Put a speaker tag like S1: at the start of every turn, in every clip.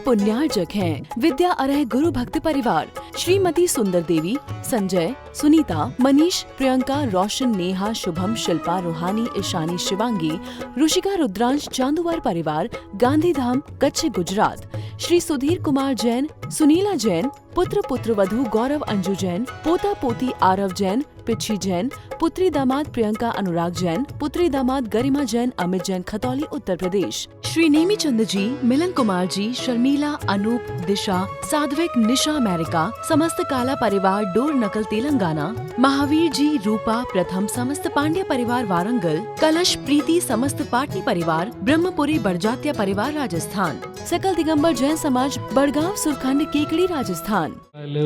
S1: पुण्यार्जक हैं विद्या अरह गुरु भक्त परिवार श्रीमती सुंदर देवी, संजय, सुनीता, मनीष, प्रियंका, रोशन, नेहा, शुभम, शिल्पा, रूहानी, ईशानी, शिवांगी, ऋषिका, रुद्रांश, चांदुवार परिवार, गांधीधाम, कच्छ, गुजरात। श्री सुधीर कुमार जैन, सुनीला जैन, पुत्र पुत्रवधू गौरव अंजू जैन, पोता पोती आरव जैन, पिच्छी जैन, पुत्री दामाद प्रियंका अनुराग जैन, पुत्री दामाद गरिमा जैन, अमित जैन, खतौली, उत्तर प्रदेश। श्री नेमी चंद जी, मिलन कुमार जी, शर्मिला, अनूप, दिशा, साध्विक, निशा, अमेरिका, समस्त काला परिवार, डोर नकल, तेलंगाना। महावीर जी, रूपा, प्रथम, समस्त पांड्या परिवार, वारंगल। कलश, प्रीति, समस्त पाटनी परिवार, ब्रह्मपुरी, बड़जात्या परिवार, राजस्थान। सकल दिगंबर जैन समाज, बड़गांव, सुरखंड, केकड़ी, राजस्थान।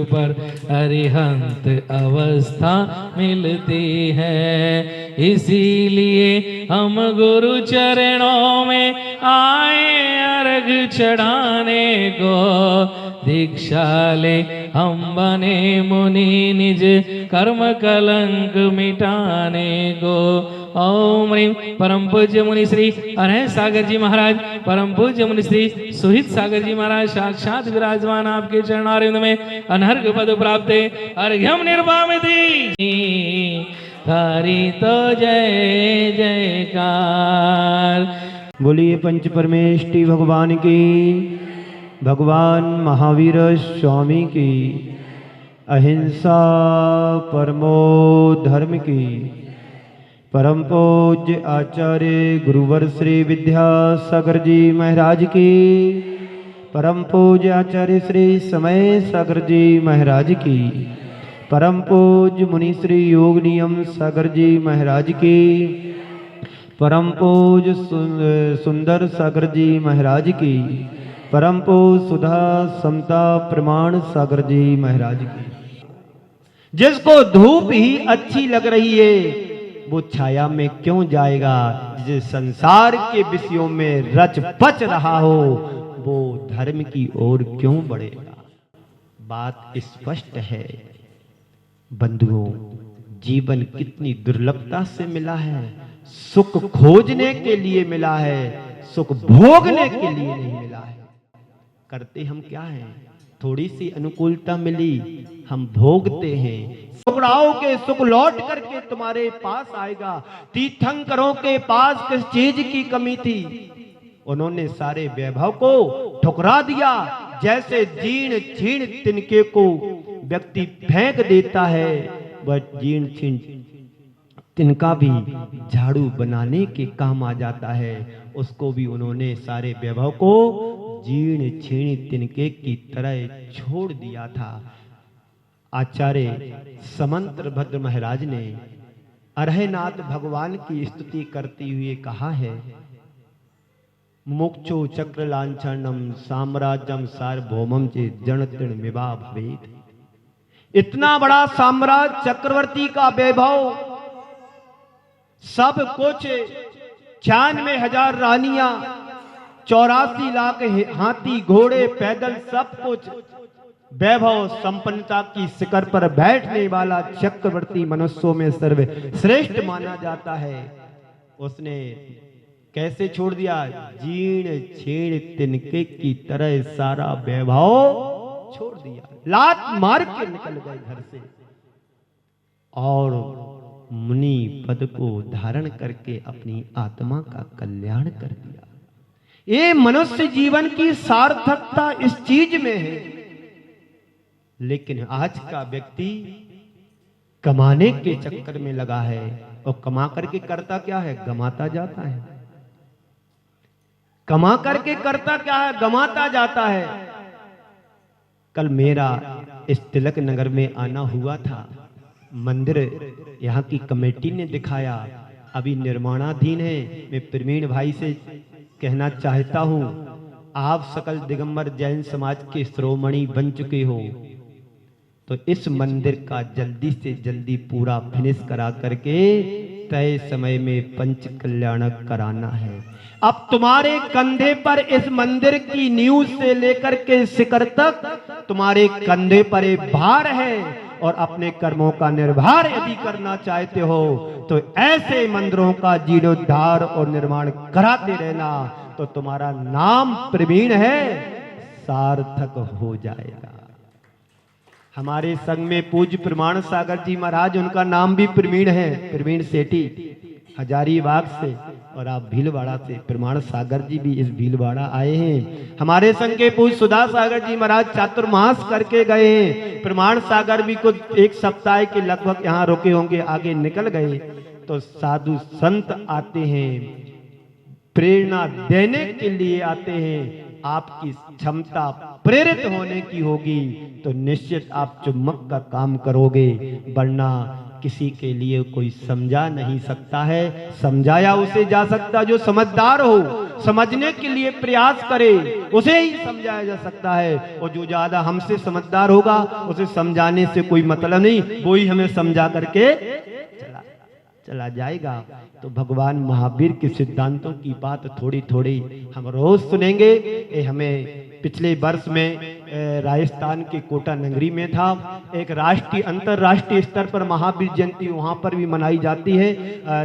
S2: पर अरिहंत अवस्था मिलती है, इसीलिए हम गुरु चरणों में आए अर्घ चढ़ाने को। दीक्षा ले हम बने मुनि, निज कर्म कलंक मिटाने को। ओम ह्रीं परम पूज्य मुनि श्री अरह सागर जी महाराज, परम पूज्य मुनि श्री सुहित सागर जी महाराज साक्षात विराजमान आपके चरणारविंद में अनर्घ पद प्राप्त अर्घ्यम निर्वामिति। तारी तो जय जयकार।
S3: बोलिए पंच परमेष्टि भगवान की, भगवान महावीर स्वामी की, अहिंसा परमो धर्म की। परम पूज्य आचार्य गुरुवर श्री विद्यासागर जी महाराज की, परम पूज्य आचार्य श्री समय सागर जी महाराज की, परम पूज्य मुनि श्री योग नियम सागर जी महाराज की, परम पूज्य सुंदर सागर जी महाराज की, परम पूज्य सुधा समता प्रमाण सागर जी महाराज की। जिसको धूप ही अच्छी लग रही है वो छाया में क्यों जाएगा, जिस संसार के विषयों में रच पच रहा हो वो धर्म की ओर क्यों बढ़ेगा। बात स्पष्ट है बंधुओं, जीवन कितनी दुर्लभता से मिला है। सुख खोजने के लिए मिला है, सुख भोगने के लिए नहीं मिला है। करते हम क्या हैं, थोड़ी सी अनुकूलता मिली हम भोगते हैं। सुखड़ाओगे सुख लौट करके तुम्हारे पास आएगा। तीर्थंकरों के पास किस चीज की कमी थी, उन्होंने सारे वैभव को ठुकरा दिया। जैसे जीर्ण छीण तिनके को व्यक्ति फेंक देता है, वह जीर्ण छीण तिनका भी झाड़ू बनाने के काम आ जाता है। उसको भी उन्होंने सारे वैभव को जीर्ण छीण तिनके की तरह छोड़ दिया था। आचार्य समंत्र भद्र महाराज ने अरहनाथ भगवान की स्तुति करते हुए कहा है, मुक्षो चक्र लांछनम साम्राज्यम सार्वभौमम चे जन तृण विवाह भवेत्। इतना बड़ा साम्राज्य, चक्रवर्ती का वैभव, सब कुछ, 96,000 रानियां, 84 लाख हाथी घोड़े पैदल, सब कुछ वैभव संपन्नता की शिखर पर बैठने वाला चक्रवर्ती मनुष्यों में सर्वश्रेष्ठ माना जाता है। उसने कैसे छोड़ दिया, जीर्ण छीण तिनके की तरह सारा वैभव छोड़ दिया, लात मार के निकल गए घर से और मुनि पद को धारण करके अपनी आत्मा का कल्याण कर दिया। ये मनुष्य जीवन की सार्थकता इस चीज में है। लेकिन आज का व्यक्ति कमाने के चक्कर में लगा है और कमा करके करता क्या है, गमाता जाता है। कमा करके करता क्या है, गमाता जाता है। कल मेरा इस तिलक नगर में आना हुआ था। मंदिर यहाँ की कमेटी ने दिखाया, अभी निर्माणाधीन है। मैं प्रवीण भाई से कहना चाहता हूं, आप सकल दिगंबर जैन समाज के श्रोमणी बन चुके हो, तो इस मंदिर का जल्दी से जल्दी पूरा फिनिश करा करके तय समय में पंच कल्याणक कराना है। अब तुम्हारे कंधे पर इस मंदिर की नींव से लेकर के शिखर तक तुम्हारे कंधे पर एक भार है और अपने कर्मों का निर्वाह यदि करना चाहते हो तो ऐसे मंदिरों का जीर्णोद्धार और निर्माण कराते रहना। तो तुम्हारा नाम प्रवीण है, सार्थक हो जाएगा। हमारे संग में पूज्य प्रमाण सागर जी महाराज, उनका नाम भी प्रवीण है, प्रवीण सेठी, हजारीबाग से, और आप भीलवाड़ा से। प्रमाण सागर जी भी इस भीलवाड़ा आए हैं। हमारे संग के पूज्य सुधा सागर जी महाराज चातुर्मास करके गए हैं। प्रमाण सागर भी कुछ एक सप्ताह के लगभग यहाँ रुके होंगे, आगे निकल गए। तो साधु संत आते हैं, प्रेरणा देने के लिए आते हैं। आपकी क्षमता प्रेरित होने की होगी तो निश्चित आप चुम्बक का काम करोगे, वरना किसी के लिए कोई समझा नहीं सकता है। समझाया उसे जा सकता जो समझदार हो, समझने के लिए प्रयास करे, उसे ही समझाया जा सकता है। और जो ज्यादा हमसे समझदार होगा उसे समझाने से कोई मतलब नहीं, वो ही हमें समझा करके चला जाएगा। तो भगवान महावीर के सिद्धांतों की बात थोड़ी थोड़ी हम रोज सुनेंगे। ये हमें पिछले वर्ष में राजस्थान के कोटा नगरी में था, एक राष्ट्रीय अंतरराष्ट्रीय स्तर पर महावीर जयंती वहाँ पर भी मनाई जाती है,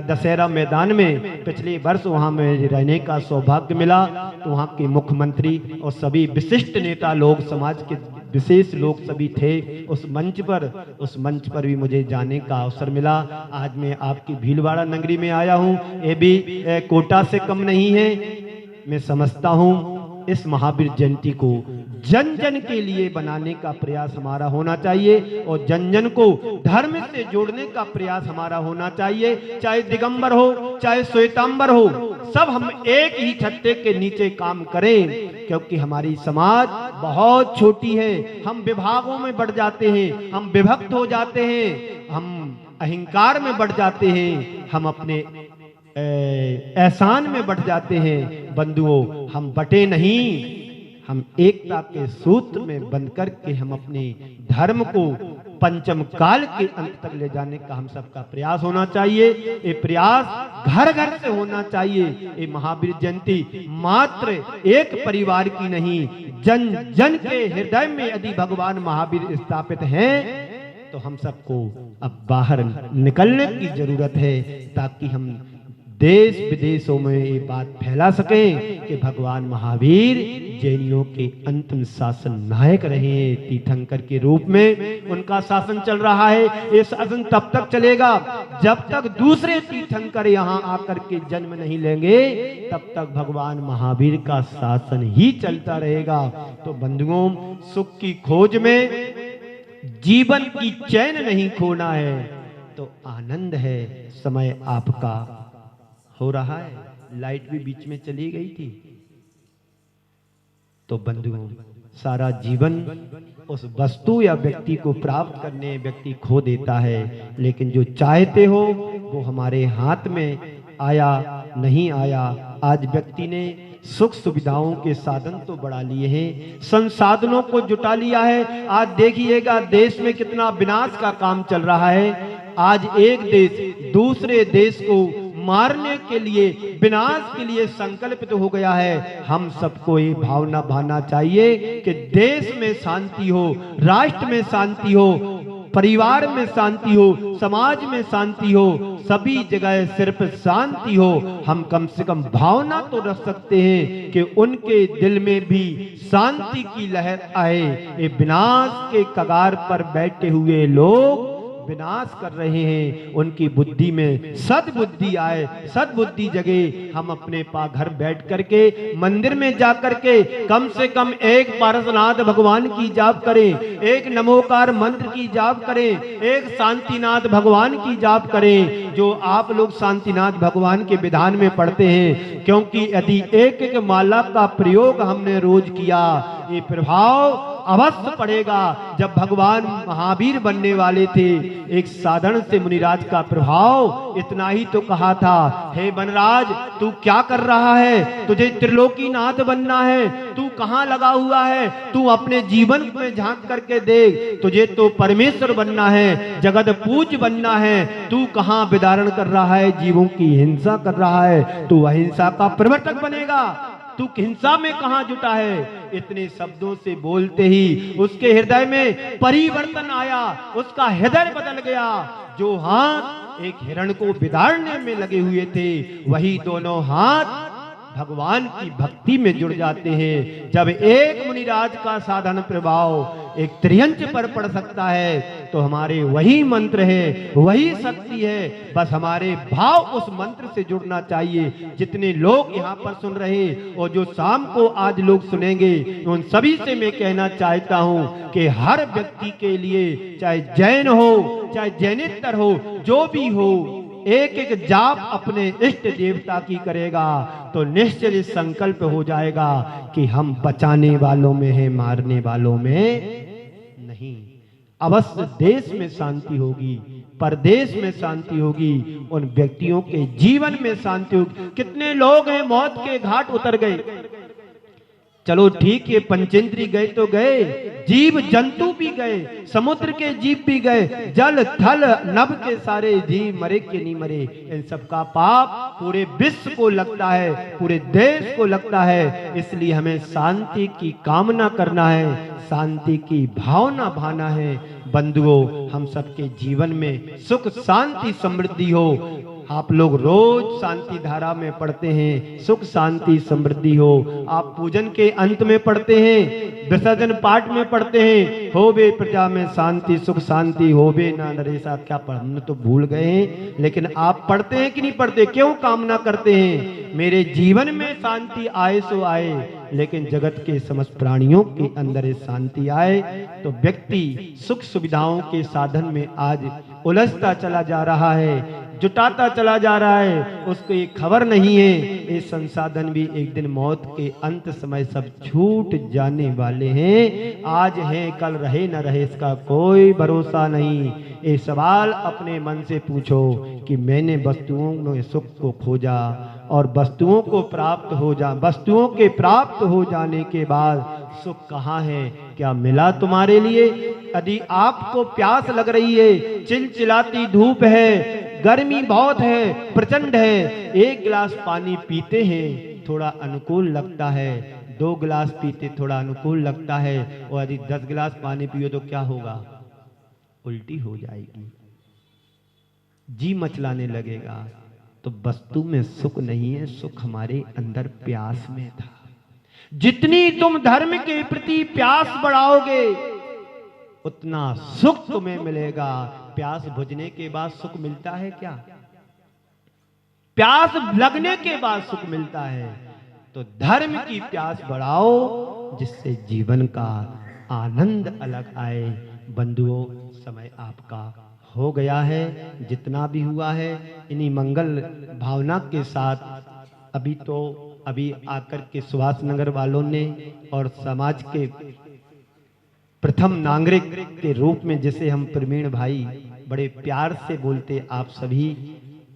S3: दशहरा मैदान में। पिछले वर्ष वहाँ में रहने का सौभाग्य मिला, तो वहाँ के मुख्यमंत्री और सभी विशिष्ट नेता लोग, समाज के विशेष लोग सभी थे उस मंच पर भी मुझे जाने का अवसर मिला। आज मैं आपकी भीलवाड़ा नगरी में आया हूँ, ये भी कोटा से कम नहीं है। मैं समझता हूँ इस महावीर जयंती को जन जन के लिए बनाने का प्रयास हमारा होना चाहिए, और जन जन को धर्म से जोड़ने का प्रयास हमारा होना चाहिए। चाहे दिगंबर हो, चाहे श्वेतांबर हो, सब हम एक ही छत्ते के नीचे काम करें, क्योंकि हमारी समाज बहुत छोटी है। हम विभागों में बढ़ जाते हैं, हम विभक्त हो जाते हैं, हम अहंकार में बढ़ जाते हैं, हम अपने एहसान में बढ़ जाते हैं। बंधुओं, हम बटे नहीं, हम एकता के सूत्र में बंध करके हम अपने धर्म को पंचम काल के अंत तक ले जाने का हम सबका प्रयास होना चाहिए। ये प्रयास घर घर से होना चाहिए। ये महावीर जयंती मात्र एक परिवार की नहीं, जन जन के हृदय में यदि भगवान महावीर स्थापित हैं तो हम सबको अब बाहर निकलने की जरूरत है, ताकि हम देश विदेशों में ये बात फैला सकें कि भगवान महावीर जैनियों के अंतिम शासन नायक रहे। तीर्थंकर के रूप में उनका शासन चल रहा है। ये शासन तब तक चलेगा जब तक दूसरे तीर्थंकर यहाँ आकर के जन्म नहीं लेंगे, तब तक भगवान महावीर का शासन ही चलता रहेगा। तो बंधुओं, सुख की खोज में जीवन की चैन नहीं खोना है, तो आनंद है। समय आपका हो रहा है, लाइट भी बीच में चली गई थी। तो बंधुओं, सारा जीवन उस वस्तु या व्यक्ति को प्राप्त करने व्यक्ति खो देता है, लेकिन जो चाहते हो वो हमारे हाथ में आया नहीं आया। आज व्यक्ति ने सुख सुविधाओं के साधन तो बढ़ा लिए हैं, संसाधनों को जुटा लिया है। आज देखिएगा देश में कितना विनाश का काम चल रहा है। आज एक देश दूसरे देश को मारने के लिए, विनाश के लिए संकल्पित हो गया है। हम सबको ये भावना भाना चाहिए कि देश में शांति हो, राष्ट्र में शांति हो, परिवार में शांति हो, समाज में शांति हो, सभी जगह सिर्फ शांति हो। हम कम से कम भावना तो रख सकते हैं कि उनके दिल में भी शांति की लहर आए। ये विनाश के कगार पर बैठे हुए लोग विनाश कर रहे हैं, उनकी बुद्धि में सद्बुद्धि आए, सद्बुद्धि जगे। हम अपने घर बैठ करके मंदिर में जा करके कम से कम एक पारसनाथ भगवान की जाप करें, एक नमोकार मंत्र की जाप करें, एक शांतिनाथ भगवान की जाप करें, जो आप लोग शांतिनाथ भगवान के विधान में पढ़ते हैं। क्योंकि यदि एक एक माला का प्रयोग हमने रोज किया, ये प्रभाव अवश्य पड़ेगा। जब भगवान महावीर बनने वाले थे, एक साधारण से मुनिराज का प्रभाव इतना ही तो कहा था, हे वनराज तू क्या कर रहा है, तुझे त्रिलोकी नाथ बनना है, तू कहाँ लगा हुआ है, तू अपने जीवन में झांक करके देख, तुझे तो परमेश्वर बनना है, जगत पूज्य बनना है, तू कहाँ विदारण कर रहा है, जीवों की हिंसा कर रहा है, तू अहिंसा का प्रवर्तक बनेगा, तू हिंसा में कहां जुटा है। इतने शब्दों से बोलते ही उसके हृदय में परिवर्तन आया, उसका हृदय बदल गया। जो हाथ एक हिरण को बिदारने में लगे हुए थे, वही दोनों हाथ भगवान की भक्ति में जुड़ जाते हैं। जब एक मुनिराज का साधन प्रभाव एक त्रियंच पर पड़ सकता है तो हमारे वही मंत्र है, वही शक्ति है, बस हमारे भाव उस मंत्र से जुड़ना चाहिए। जितने लोग यहाँ पर सुन रहे और जो शाम को आज लोग सुनेंगे, उन सभी से मैं कहना चाहता हूँ कि हर व्यक्ति के लिए, चाहे जैन हो चाहे जैनेतर हो, जो भी हो, एक एक जाप अपने इष्ट देवता की करेगा तो निश्चित संकल्प हो जाएगा कि हम बचाने वालों में हैं, मारने वालों में नहीं। अवश्य देश में शांति होगी, परदेश में शांति होगी, उन व्यक्तियों के जीवन में शांति होगी। कितने लोग हैं मौत के घाट उतर गए, चलो ठीक है, पंचेंद्री गए तो गए, जीव जंतु भी गए, समुद्र के जीव भी गए, जल थल नभ के सारे जीव मरे कि नहीं मरे। इन सबका पाप पूरे विश्व को लगता है, पूरे देश को लगता है। इसलिए हमें शांति की कामना करना है, शांति की भावना भाना है। बंधुओं, हम सबके जीवन में सुख शांति समृद्धि हो। आप लोग रोज शांति धारा में पढ़ते हैं, सुख शांति समृद्धि हो। आप पूजन के अंत में पढ़ते हैं, विसर्जन पाठ में पढ़ते हैं, हो बे प्रजा में शांति सुख शांति हो बे ना नरेशा। क्या पढ़ने तो भूल गए हैं, लेकिन आप पढ़ते हैं कि नहीं पढ़ते? क्यों कामना करते हैं मेरे जीवन में शांति आए सो आए, लेकिन जगत के समस्त प्राणियों के अंदर ये शांति आए। तो व्यक्ति सुख सुविधाओं के साधन में आज उलझता चला जा रहा है, जुटाता चला जा रहा है, उसको ये खबर नहीं है ये संसाधन भी एक दिन मौत के अंत समय सब छूट जाने वाले हैं। आज है कल रहे न रहे इसका कोई भरोसा नहीं। ये सवाल अपने मन से पूछो कि मैंने वस्तुओं में सुख को खोजा और वस्तुओं को प्राप्त हो जा, वस्तुओं के प्राप्त हो जाने के बाद सुख कहाँ है? क्या मिला तुम्हारे लिए? यदि आपको प्यास लग रही है, चिलचिलाती धूप है, गर्मी बहुत है, प्रचंड है, एक गिलास पानी पीते हैं थोड़ा अनुकूल लगता है, 2 गिलास पीते थोड़ा अनुकूल लगता है, और यदि 10 गिलास पानी पियो तो क्या होगा? उल्टी हो जाएगी, जी मचलाने लगेगा। तो वस्तु में सुख नहीं है, सुख हमारे अंदर प्यास में था। जितनी तुम धर्म के प्रति प्यास बढ़ाओगे उतना सुख तुम्हें मिलेगा। प्यास बुझने के बाद सुख मिलता है क्या? प्यास लगने के बाद सुख मिलता है। तो धर्म की प्यास बढ़ाओ जिससे जीवन का आनंद अलग आए। बंधुओं, समय आपका हो गया है, जितना भी हुआ है इन्हीं मंगल भावना के साथ अभी आकर के सुभाष नगर वालों ने और समाज के प्रथम नागरिक के रूप में जिसे हम प्रवीण भाई बड़े प्यार से बोलते, आप सभी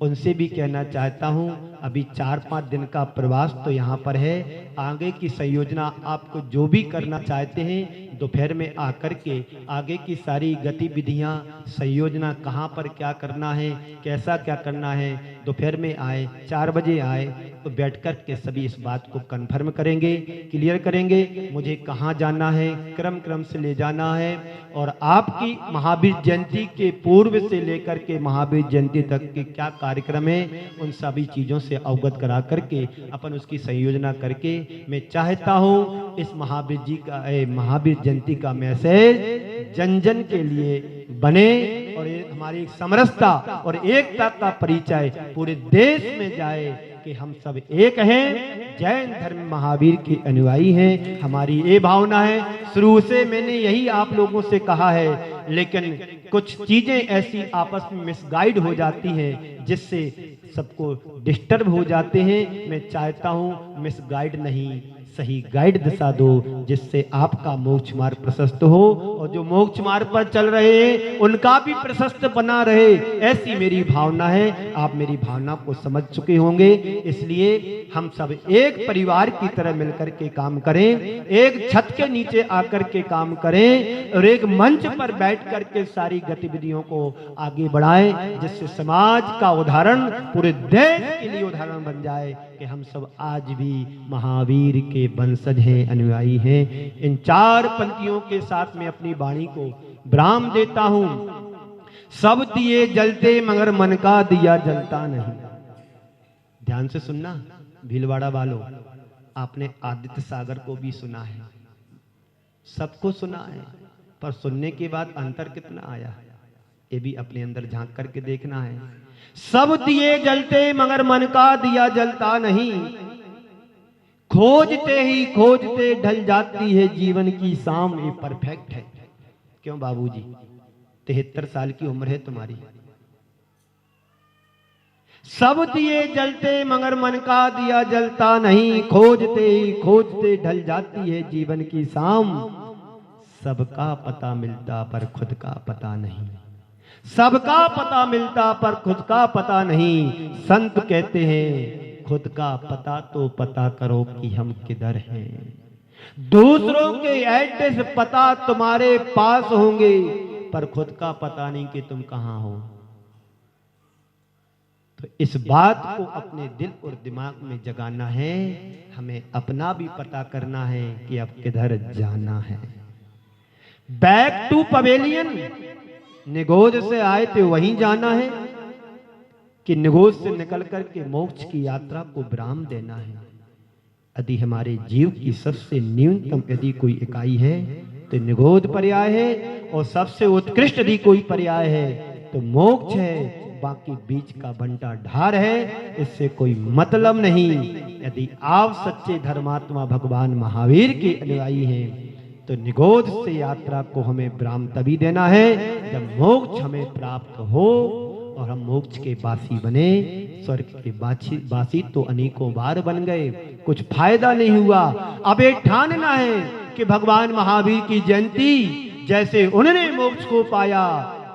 S3: उनसे भी कहना चाहता हूं, अभी 4-5 दिन का प्रवास तो यहाँ पर है। आगे की संयोजना आपको जो भी करना चाहते हैं दोपहर में आकर के आगे की सारी गतिविधियां, संयोजना कहाँ पर क्या करना है, कैसा क्या करना है, दोपहर में आए, 4 बजे आए तो बैठकर के सभी इस बात को कन्फर्म करेंगे, क्लियर करेंगे। मुझे कहाँ जाना है, क्रम से ले जाना है, और आपकी महावीर जयंती के पूर्व से लेकर के महावीर जयंती तक के क्या कार्यक्रम है, उन सभी चीजों से अवगत करा करके अपन उसकी संयोजना करके मैं चाहता हूं इस महावीर जयंती का मैसेज जन जन के लिए बने और ये हमारी समरसता और एकता का परिचय पूरे देश में जाए कि हम सब एक हैं, जैन धर्म महावीर के अनुयायी हैं। हमारी ये भावना है, शुरू से मैंने यही आप लोगों से कहा है, लेकिन कुछ चीजें ऐसी आपस में मिसगाइड हो जाती हैं जिससे सबको डिस्टर्ब हो जाते हैं। मैं चाहता हूं मिसगाइड नहीं, सही गाइड दिशा दो जिससे आपका मोक्ष मार्ग प्रशस्त हो और जो मोक्ष मार्ग पर चल रहे हैं उनका भी प्रशस्त बना रहे, ऐसी मेरी भावना है। आप मेरी भावना को समझ चुके होंगे, इसलिए हम सब एक परिवार की तरह मिलकर के काम करें, एक छत के नीचे आकर के काम करें और एक मंच पर बैठ कर के सारी गतिविधियों को आगे बढ़ाएं, जिससे समाज का उदाहरण पूरे देश के लिए उदाहरण बन जाए कि हम सब आज भी महावीर के वंशज हैं, अनुयायी हैं। इन 4 पंक्तियों के साथ में अपनी वाणी को विराम देता हूं। सब दिए जलते मगर मन का दिया जलता नहीं। ध्यान से सुनना, भीलवाड़ा वालों, आपने आदित्य सागर को भी सुना है, सबको सुना है, पर सुनने के बाद अंतर कितना आया, ये भी अपने अंदर झांक करके देखना है। सब दिए जलते मगर मन का दिया जलता नहीं, खोजते ही खोजते ढल जाती है जीवन की शाम। ये परफेक्ट है। क्यों बाबूजी, 73 साल की उम्र है तुम्हारी। सब दिए जलते मगर मन का दिया जलता नहीं, खोजते ही खोजते ढल जाती है जीवन की शाम। सबका पता मिलता पर खुद का पता नहीं, सबका पता मिलता पर खुद का पता नहीं। संत कहते हैं खुद का पता तो पता करो कि हम किधर हैं। दूसरों के एड्रेस पता तुम्हारे पास होंगे, पर खुद का पता नहीं कि तुम कहां हो। तो इस बात को अपने दिल और दिमाग में जगाना है। हमें अपना भी पता करना है कि अब किधर जाना है। बैक टू पवेलियन, निगोज से आए थे वहीं जाना है कि निगोज से निकल करके मोक्ष की यात्रा को विराम देना है। यदि हमारे जीव की सबसे न्यूनतम यदि कोई इकाई है तो निगोद पर्याय है, और सबसे उत्कृष्ट यदि कोई पर्याय है तो मोक्ष है। बाकी बीच का बंटा ढार है, इससे कोई मतलब नहीं। यदि आप सच्चे धर्मात्मा भगवान महावीर के अनुयायी हैं तो निगोद से यात्रा को हमें विराम तभी देना है जब मोक्ष हमें प्राप्त हो और हम मोक्ष के वासी बने। स्वर्ग के वासी तो अनेकों बार बन गए, कुछ फायदा नहीं हुआ। अब ये ठानना है कि भगवान महावीर की जयंती जैसे उन्होंने मोक्ष को पाया,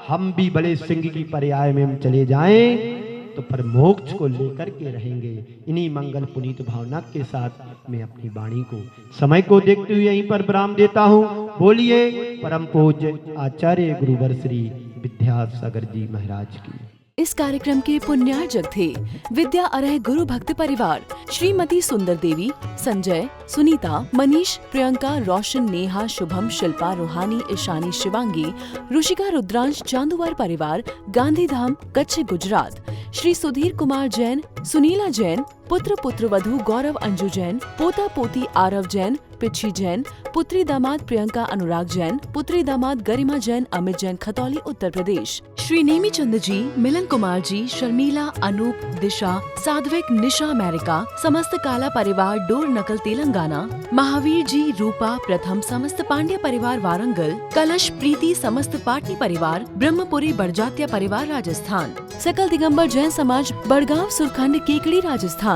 S3: हम भी बड़े सिंह की पर्याय में हम चले जाएं तो पर मोक्ष को लेकर के रहेंगे। इन्हीं मंगल पुनीत भावना के साथ मैं अपनी वाणी को समय को देखते हुए यहीं पर विराम देता हूँ। बोलिए परम पूज्य आचार्य गुरुवर श्री विद्यासागर जी महाराज की।
S1: इस कार्यक्रम के पुण्यार्जक थे विद्या अरह गुरु भक्त परिवार, श्रीमती सुंदर देवी, संजय, सुनीता, मनीष, प्रियंका, रोशन, नेहा, शुभम, शिल्पा, रूहानी, ईशानी, शिवांगी, ऋषिका, रुद्रांश, चांदुवार परिवार, गांधीधाम, कच्छ, गुजरात। श्री सुधीर कुमार जैन, सुनीला जैन, पुत्र पुत्रवधू गौरव अंजू जैन, पोता पोती आरव जैन, पिछी जैन, पुत्री दामाद प्रियंका अनुराग जैन, पुत्री दामाद गरिमा जैन, अमित जैन, खतौली उत्तर प्रदेश। श्री नेमी चंद जी, मिलन कुमार जी, शर्मिला, अनूप, दिशा, साध्विक, निशा अमेरिका, समस्त काला परिवार डोर नकल तेलंगाना, महावीर जी, रूपा, प्रथम, समस्त पांड्या परिवार वारंगल, कलश, प्रीति, समस्त पाटनी परिवार, ब्रह्मपुरी बड़जात्या परिवार राजस्थान, सकल दिगंबर जैन समाज बड़गांव सुरखंड केकड़ी राजस्थान।